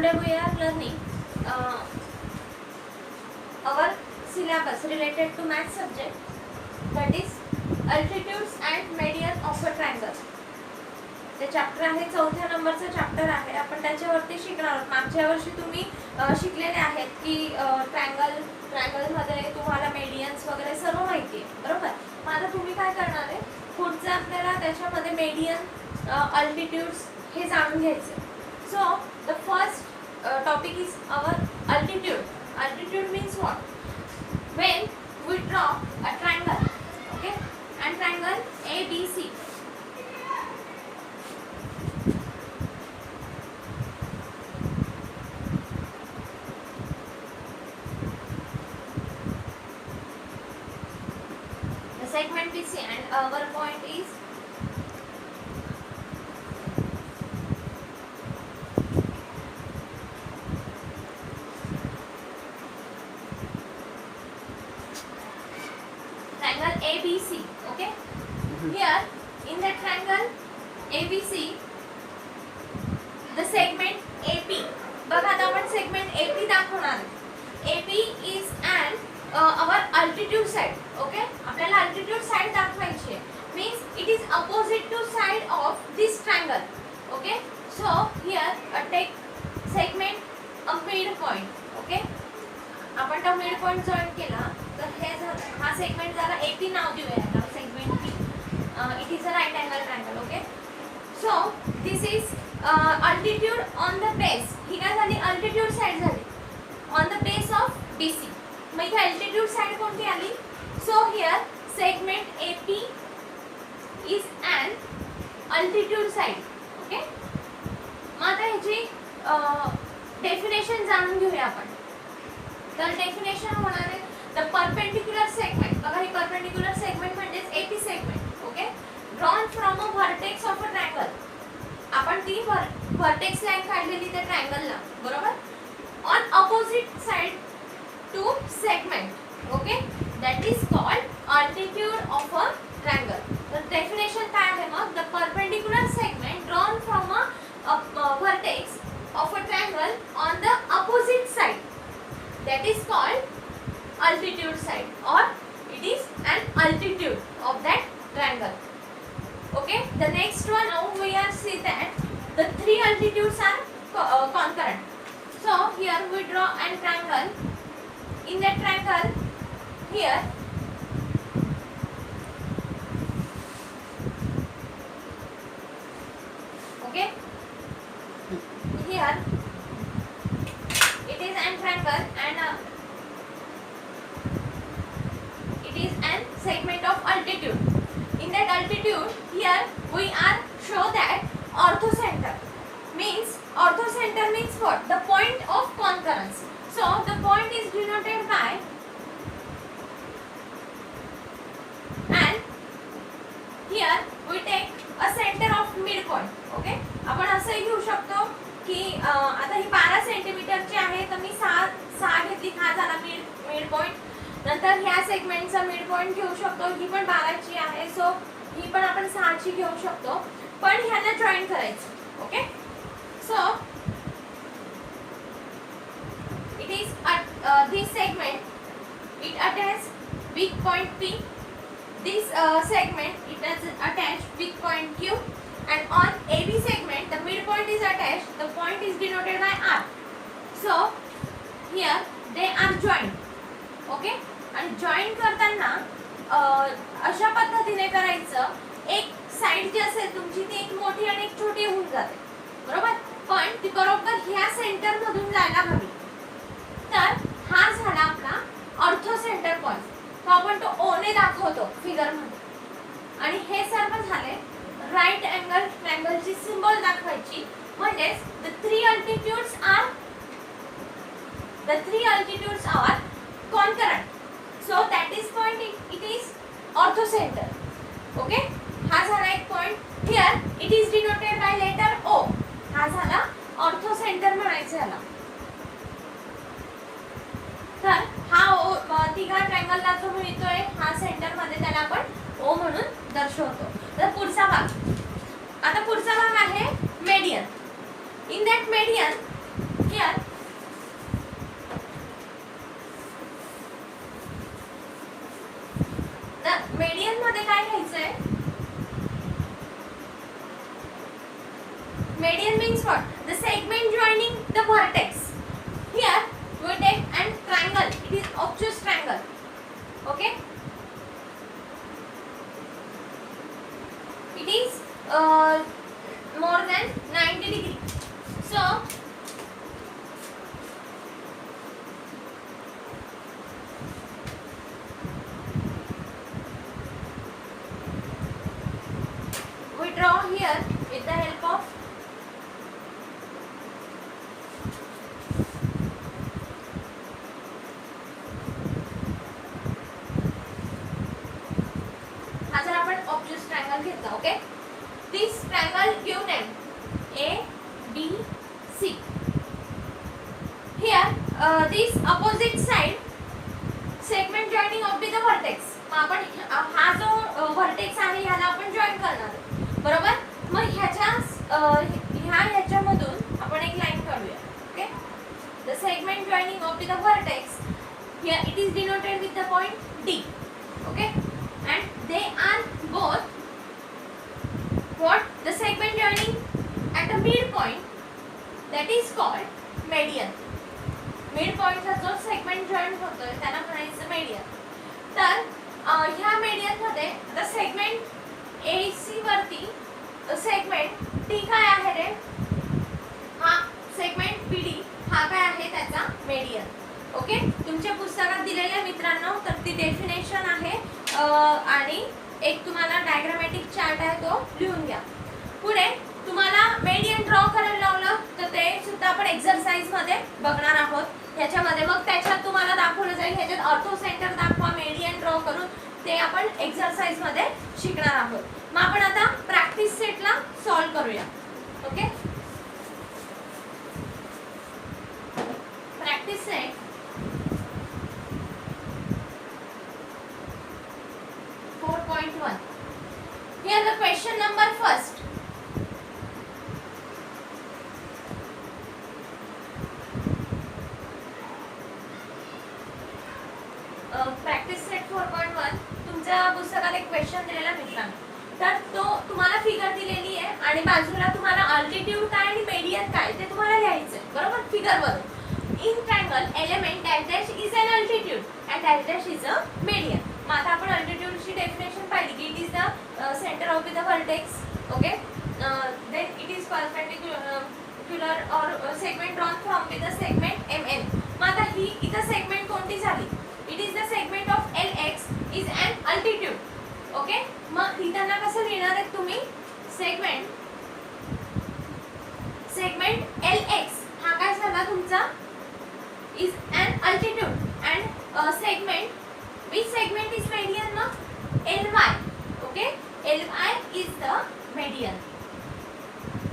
Today we are learning our syllabus related to math subject, that is altitudes and median of a triangle. ते chapter आहे 4थ्या नंबरचं chapter आहे. आपण त्याच्यावरती शिकणार आहोत. मागच्या वर्षी तुम्ही शिकलेले आहेत की ट्रायंगल मध्ये तुम्हाला मेडियन्स वगैरे सर्व माहिती आहे, बरोबर. मग आता तुम्ही काय करणार आहे, पुढचं आपल्याला त्याच्यामध्ये मेडियन अल्टिट्यूड्स हे जाणून घ्यायचे. So the first topic is our altitude. Altitude means what? When we draw a triangle, okay, and triangle ABC. Segment BC and our point is triangle ABC. Okay, here in the triangle ABC the segment AP. बघा आता आपण segment AP दाखवणार आहे. AP is an our altitude side. Okay, आपल्याला altitude side दाखवायची आहे. Means it is opposite to side of this triangle. Okay, so here take segment a midpoint. Okay, आपण तो midpoint join केला तर हे हा segment जरा AP नाव देऊया याला, segment P. It is a right angle triangle. Okay, so this is altitude on the base. ही काय झाली? altitude side झाली on the base of BC. मग इथे अल्टिट्यूड साइड कोणती आली? So here segment AP is an altitude side. Okay, मग आता ह्याची डेफिनेशन जाणून घेऊया आपण. तर डेफिनेशन होणार आहे द परपेंडिक्युलर सेगमेंट. बघा ही परपेंडिक्युलर सेगमेंट म्हणजेच AP segment. Okay, drawn from a vertex of a triangle. आपण ती व्हर्टेक्स लाईन काढलेली त्या ट्रायंगलला, बरोबर, on opposite side to segment. Okay, that is called altitude of a triangle. The definition काय आहे मग? The perpendicular segment drawn from a vertex of a triangle on the opposite side, that is called altitude side, or it is an altitude of that triangle. Okay, the next one, now we are see that the three altitudes are concurrent. So here we draw an triangle. In that triangle here okay, here it is an triangle and it is an segment of altitude. In that altitude here we are show that orthocenter. Means orthocenter means what? The point of concurrence. So the point is denoted by, and here we take a center of midpoint. Okay, आपण असं घेऊ शकतो की आता ही 12 सेंटीमीटरची आहे तर मी 6 घेतली. हा झाला मिड पॉइंट. नंतर ह्या सेगमेंटचा मिड पॉइंट घेऊ शकतो. ही पण 12 ची आहे, सो ही पण आपण 6 ची घेऊ शकतो, पण ह्यांना जॉईन करायचं. Okay, so it is at this segment it attached weak point P. This segment it is attached weak point Q, and on AB segment the midpoint is attached. The point is denoted by R. So here they are joined. Okay, and join करताना अशा पद्धतीने करायचं. एक side जी असेल तुमची ती एक मोठी आणि एक छोटी होऊन जाते, बरोबर, पण ती बरोबर ह्या सेंटर मधून जायला हवी. तर हा झाला आपला ऑर्थो सेंटर पॉइंट. तो आपण तो O ने दाखवतो फिगर मध्ये. आणि हे सर्व झाले राईट अँगल ट्रायंगलची सिंबल दाखवायची. म्हणजेच the three altitudes are concurrent. So that is point it is orthocentre. Okay, हा झाला एक पॉइंट. Here it is denoted by letter O. हा झाला ऑर्थो सेंटर म्हणायचं याला. तर हा तिघा ट्रायंगलला जो मिळतोय हा सेंटर मध्ये त्याला आपण O म्हणून दर्शवतो. तर पुढचा भाग, आता पुढचा भाग आहे median. In that median triangle given A, B, C. Here, this opposite side segment joining of the vertex. आपण हा जो vertex आहे ह्याला आपण जॉइन करणार, बरोबर. मग ह्याच्यामधून आपण एक लाईन काढूया. Okay, the segment joining of the vertex, here it is denoted with the point D. Okay, and they are both what? The segment joining at a midpoint, that is called median. Midpoint चा जो segment join होतोय त्याला म्हणायचं median. तर ह्या median मध्ये the segment AC वरती segment T काय आहे रे? हा segment PD हा काय आहे त्याचा median. ओके, तुमच्या पुस्तकात दिलेल्या मित्रांनो तर ती डेफिनेशन आहे आणि एक तुम्हाला डायग्रामॅटिक चार्ट आहे तो लिहून घ्या. पुढे तुम्हाला मेडियन ड्रॉ करायला लावलं तर ते सुद्धा आपण एक्सरसाइज मध्ये बघणार आहोत. ह्याच्यामध्ये मग त्याच्यात तुम्हाला दाखवलं जाईल ह्याच्यात ऑर्थो सेंटर दाखवा मेडियन ड्रॉ करून, ते आपण एक्सरसाइज मध्ये शिकणार आहोत. मग आपण आता प्रॅक्टिस सेटला सॉल्व करूया. Okay, practice set Here the question number first. Practice set 4.1 तुमच्या पुस्तकात एक क्वेश्चन दिलेला मित्रांनो. तर तो तुम्हाला फिगर दिलेली आहे आणि बाजूला तुम्हाला अल्टिट्यूड काय आणि मेडियन काय ते तुम्हाला लिहायचं आहे, बरोबर. फिगर वरून in triangle element dash dash is an altitude and dash dash is a median. मग आता आपण अल्टिट्यूडची डेफिनेशन पाहिली की it is the centre of the vertex. Okay, then it is perpendicular or segment drawn from with the segment MN. मग आता ही इथं सेगमेंट कोणती झाली? It is the segment of LX is an altitude. Okay, मग इथं कसं लिहिणार आहे तुम्ही? सेगमेंट LX हा काय झाला तुमचा? Is an altitude and segment which segment is median? No, LY. Okay, LY is the median.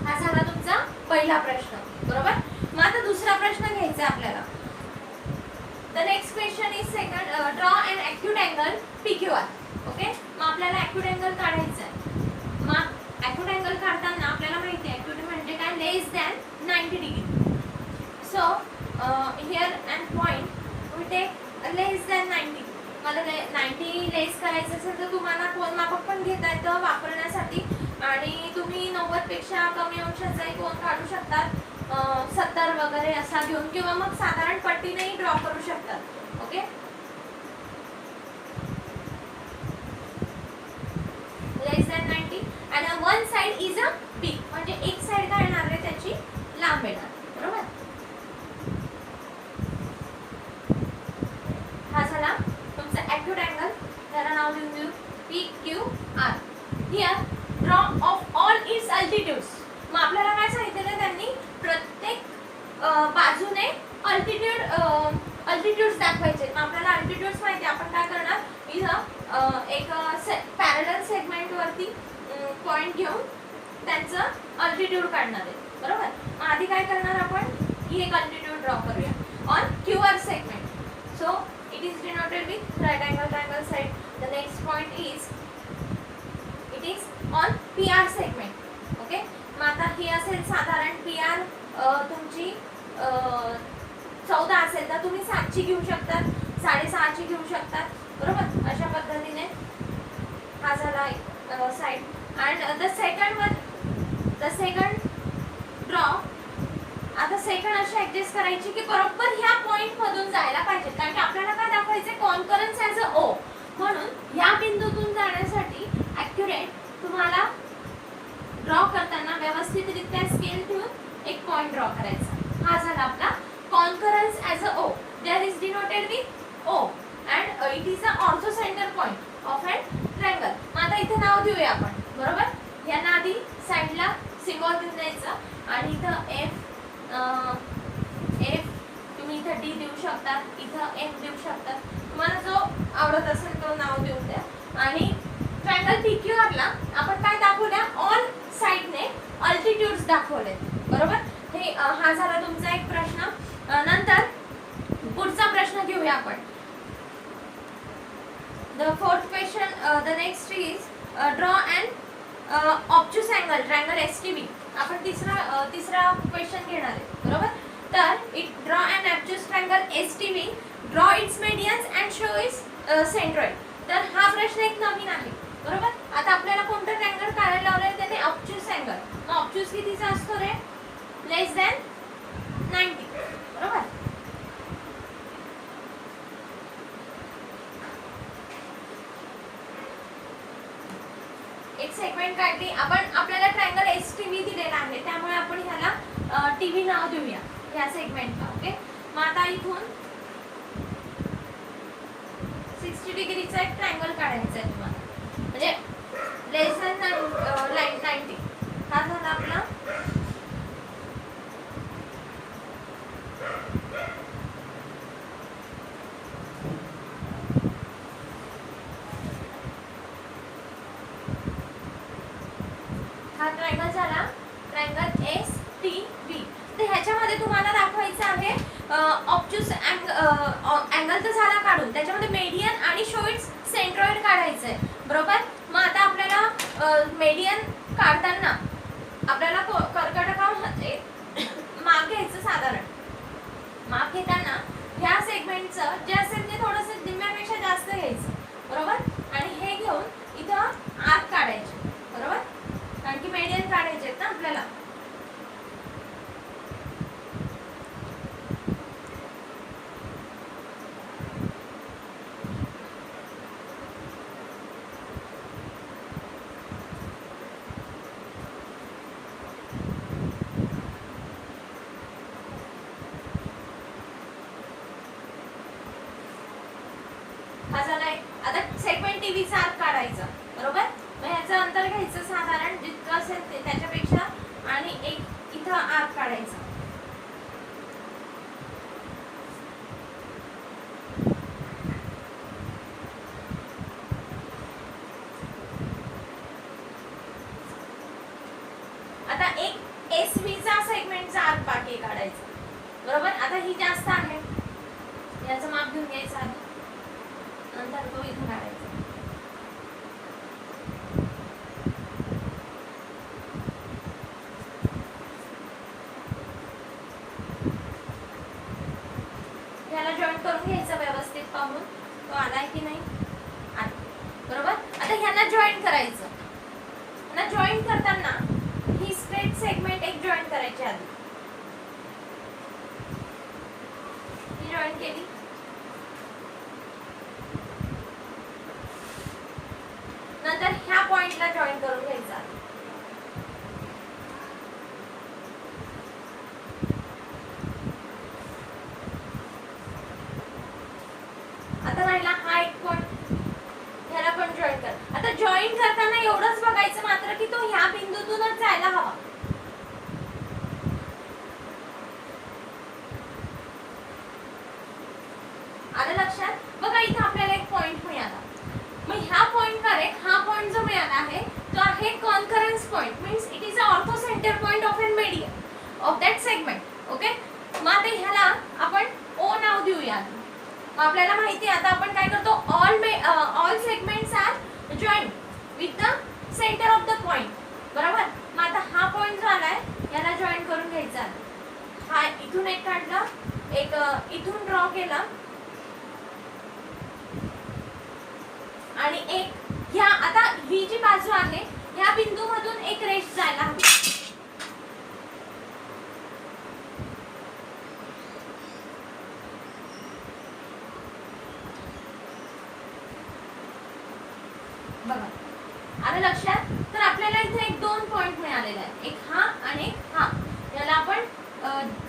हा झाला तुमचा पहिला प्रश्न, बरोबर. मग आता दुसरा प्रश्न घ्यायचा आपल्याला. The next question is second, draw an acute angle PQR. Okay, मग आपल्याला acute angle काढायचा आहे. मग acute angle काढताना आपल्याला माहिती आहे acute म्हणजे काय? Less than 90 degree. So here and point we take less than 90. मला 90 लेस करायचं असेल तर तुम्हाला कोन मापक पण घेता येतं वापरण्यासाठी आणि तुम्ही 90 पेक्षा कमी अंशाचाही कोन काढू शकतात, 70 वगैरे असा घेऊन किंवा मग साधारण पट्टीनेही ड्रॉ करू शकतात. ओके, लेस दॅन 90 आणि one side is a big म्हणजे एक साइड काय येणार आहे त्याची लांब येणार, बरोबर. हा झाला acute angle. त्याला नाव देऊन देऊ PQR. Here draw of all its altitudes. मग आपल्याला काय सांगितलं त्यांनी? प्रत्येक बाजूने अल्टिट्यूड्स दाखवायचे. मग आपल्याला अल्टिट्यूड्स माहिती आहे, आपण काय करणार? इथं एक पॅरलल सेगमेंट वरती पॉइंट घेऊन त्यांचं अल्टिट्यूड काढणार आहे, बरोबर. मग आधी काय करणार आपण? ही एक अल्टिट्यूड ड्रॉ करूया on QR segment. So it is denoted with right angle triangle side. The next point is it is on PR segment. Okay, मग आता ही असेल साधारण PR तुमची 14 असेल तर तुम्ही 7 ची घेऊ शकता, 6.5 ची घेऊ शकता, बरोबर. अशा पद्धतीने हा झाला side and the second draw. आता सेकंड अशी ऍडजस्ट करायची की बरोबर ह्या पॉइंट मधून जायला पाहिजे, कारण की आपल्याला काय दाखवायचे? Concurrence as a O. म्हणून ह्या बिंदूतून जाण्यासाठी ॲक्युरेट तुम्हाला ड्रॉ करताना व्यवस्थितरित्या स्केल ठेवून एक पॉइंट ड्रॉ करायचा. हा झाला आपला concurrence as a O. There is denoted with O and it is a orthocentre point of an triangle. मग आता इथे नाव देऊया आपण, बरोबर. यांना आधी साईडला सिम्बॉल देऊन द्यायचं आणि इथं F तुम्ही इथं D देऊ शकता, इथं F देऊ शकता, तुम्हाला जो आवडत असेल तो नाव देऊन द्या. आणि ट्रायंगल PQR ला आपण काय दाखवूया? ऑल साईडने अल्टिट्यूड्स दाखवले, बरोबर. हे हा झाला तुमचा एक प्रश्न. नंतर पुढचा प्रश्न घेऊया आपण. The fourth question, the next is draw and obtuse angle triangle STB. आपण तिसरा क्वेश्चन घेणार आहे, बरोबर. तर it draw and obtuse triangle STB, draw its medians and show its centroid. तर हा प्रश्न एक नवीन आहे, बरोबर. आता आपल्याला कोणतं ट्रायंगल काढायला लावलंय, त्याने ऑब्ट्यूस अँगल. मग ऑब्ट्यूस कितीचा असतो रे? लेस दॅन 90, बरोबर. एक सेगमेंट काढली आपण. आपल्याला ट्रायंगल एसटीबी दिलेला आहे, त्यामुळे आपण ह्याला टीव्ही नाव देऊया ह्या सेगमेंटला. ओके. मग आता इथून 60 डिग्रीचा एक ट्रायंगल काढायचा आहे तुम्हाला, म्हणजे लेस दॅन 90. हा झाला आपला हा ट्रायंगल झाला ट्रायंगल एसटीबी. तर ह्याच्यामध्ये तुम्हाला दाखवायचं आहे ऑब्ट्यूस अँगल तर झाला काढून, त्याच्यामध्ये मेडियन आणि शो इट्स सेंट्रॉइड काढायचं आहे, बरोबर. मग आता आपल्याला मेडियन काढताना आपल्याला कर्कटकामध्ये माप घ्यायचं. साधारण माप घेताना ह्या सेगमेंटचं जे असेल ते थोडंसं निम्म्यापेक्षा जास्त घ्यायचं, बरोबर. आणि हे घेऊन इथं आत काढायचे, बरोबर, कारण की मेडियन काढायचे आहेत ना आपल्याला. हा झालाय. आता सेगमेंट टीव्हीचा आत काढायचा, बरोबर. मग ह्याचं अंतर घ्यायचं साधारण जितकं असेल ते त्याच्यापेक्षा, आणि एक इथं आत काढायचा. आता एक एसवीचा सेगमेंटचा आत बाकी काढायचा, बरोबर. आता ही जास्त आहे, याचं माप घेऊन घ्यायचं आधी, नंतर तो इथून काढायचा. याला जॉईंट करून घ्यायचं व्यवस्थित पाहून तो आलाय की नाही, बरोबर. आता ह्यांना जॉईंट करायचं. ह्यांना जॉईंट करताना ही स्ट्रेट सेगमेंट एक जॉईंट करायची आधी. ही जॉईंट केली. नंतर ह्या पॉइंटला जॉईन करून घ्यायचा. आता राहिला हा एक पॉइंट, ह्याला पण जॉईन कर. आता जॉईन करताना एवढंच बघायचं मात्र की तो ह्या बिंदूतूनच जायला हवा. आलं लक्षात? बघा इथे आपल्याला एक पॉइंट मिळाला. मग ह्या पॉइंट करेक्ट हा पॉइंट जो मिळाला आहे तो आहे concurrence point, means it is a orthocentre point of an median of that segment. Okay. मग आता ह्याला आपण ओ नाव देऊया. मग आपल्याला माहिती आहे आता आपण काय करतो, all segments are joint with the centre of the point, बरोबर. मग आता हा पॉइंट जो आलाय याला जॉईन करून घ्यायचा. हा इथून एक काढला, एक इथून ड्रॉ केला, आणि एक ह्या आता ही जी बाजू आहे ह्या बिंदूमधून एक रेष जायला हवी. बघा आलं लक्षात? तर आपल्याला इथे एक दोन पॉइंट मिळालेले आहेत, एक हा आणि एक हा. याला आपण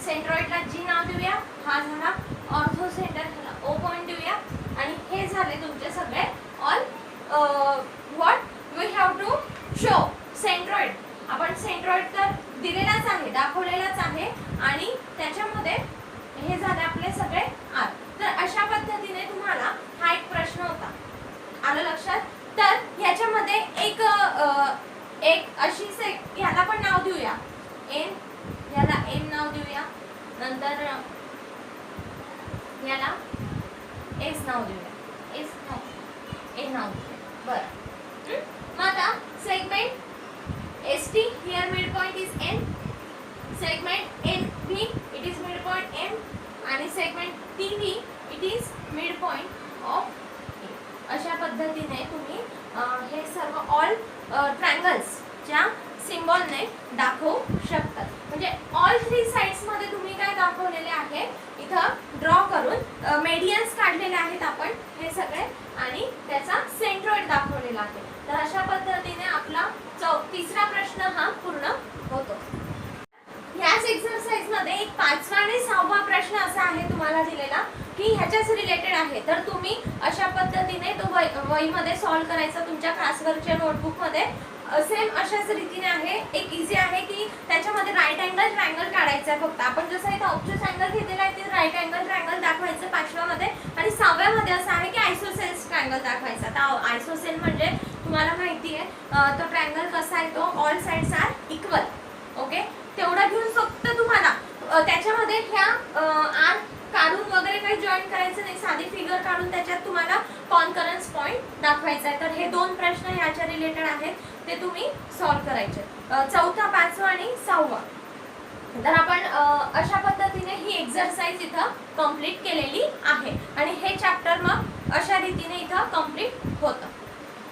सेंट्रॉइडला जी नाव देऊया. हा झाला ऑर्थो सेंटर, ह्याला ओ पॉइंट देऊया. आणि हे झाले तुमचे सगळे all what we have to show centroid. आपण सेंट्रॉइड तर दिलेलाच आहे, दाखवलेलाच आहे, आणि त्याच्यामध्ये हे झाले आपले सगळे आर. तर अशा पद्धतीने तुम्हाला हा एक प्रश्न होता. आलं लक्षात? तर ह्याच्यामध्ये एक अशी ह्या नंतर याला एस नाव देऊया, एस नाव, ए नाव देऊया. बरं, मग आता segment S T here mid point is N, segment N V it is mid point M, आणि segment T V it is mid point of A. अशा पद्धतीने तुम्ही हे सर्व ऑल ट्रायंगल्स च्या सिम्बॉलने दाखवू शकतात. म्हणजे ऑल 3 साइड्स मध्ये तुम्ही काय दाखवलेले आहे इथं ड्रॉ करून मेडियन्स काढलेले आहेत आपण हे सगळे, आणि त्याचा सेंट्रॉइड दाखवलेला आहे. तर अशा पद्धतीने आपला तिसरा प्रश्न हा पूर्ण होतो. याच एक्सरसाइज मध्ये एक 5वा आणि 6वा प्रश्न असा आहे तुम्हाला दिलेला की ह्याच्याच रिलेटेड आहे. तर तुम्ही अशा पद्धतीने तो वहीमध्ये सॉल्व्ह करायचा तुमच्या क्लासवर्कच्या नोटबुक मध्ये. सेम अशाच रीतीने आहे. एक इझी आहे की त्याच्यामध्ये राईट अँगल ट्रायंगल काढायचा आहे फक्त. आपण जसं इथं ऑब्टूस अँगल घेतलेला आहे ते राईट अँगल ट्रायंगल दाखवायचं 5व्या मध्ये, आणि 6व्या मध्ये असं आहे की आयसोसेल्स ट्रायंगल दाखवायचा. आता आयसोसेल म्हणजे तुम्हाला माहिती आहे तो ट्रायंगल कसा आहे, तो all sides are equal. Okay, तेवढं घेऊन फक्त तुम्हाला त्याच्यामध्ये ह्या आर काढून वगैरे काही जॉईन करायचं नाही, साधी फिगर काढून त्याच्यात तुम्हाला कॉन्करन्स पॉइंट दाखवायचा आहे. तर हे 2 प्रश्न ह्याच्या रिलेटेड आहेत, ते तुम्ही सॉल्व्ह करायचे. 4था, 5वा आणि 6वा. तर आपण अशा पद्धतीने ही एक्सरसाइज इथं कंप्लीट केलेली आहे, आणि हे चॅप्टर मग अशा रीतीने इथं कंप्लीट होतं.